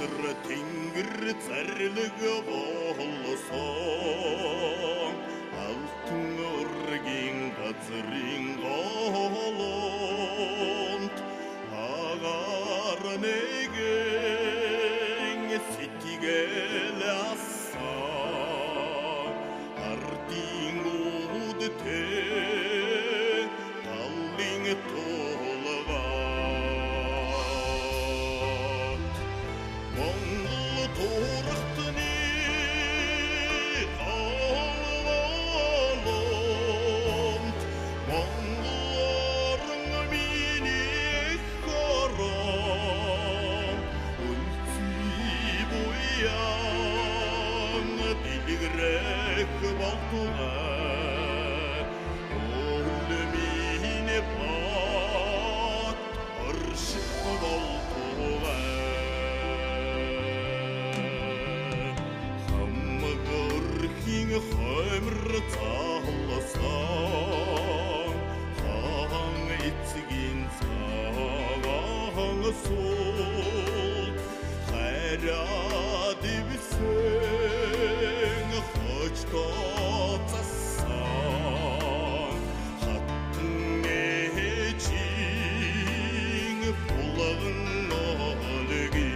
Азыр теңгір зәрлігі болсаң, алтын өрген қазырың қолонт, ағар неген сетігел асаң, артың ұды те, талың толыған. Моңғыл торықтыны қалалант, моңғыларың мені қарам, үлці бұяң дилігірек балтуға, олы мені бат ұршық балтуға. Хөмір таласаң, хаң етсіген сағаң сол, қайра дебісің қочта тасаң, қаттың нечің бұлағын олыге.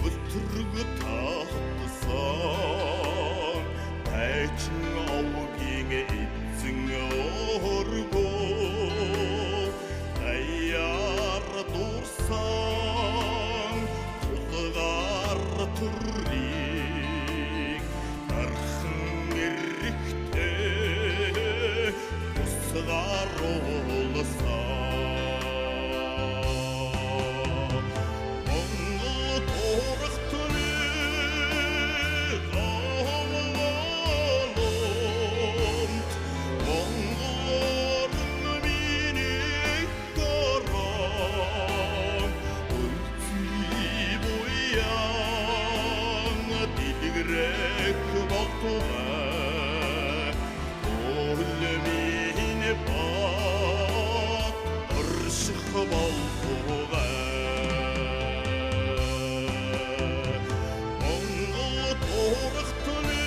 Құлтырғы тақтысаң, әчің ауып еңе етсің орғы, қайар дұрсаң, құлығар түррек, тарқың ерікте құсығар олысаң. Dilgrek baltuğa, olü meni bat, ırşık baltuğa. Moңғыл торықтыны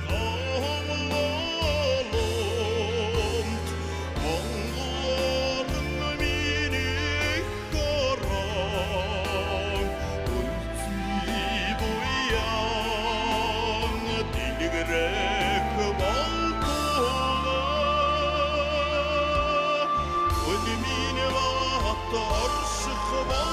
қалалант, моңғыларың мені қарам, dilgrek baltuğa, ölümüne battı arşık baltuğa.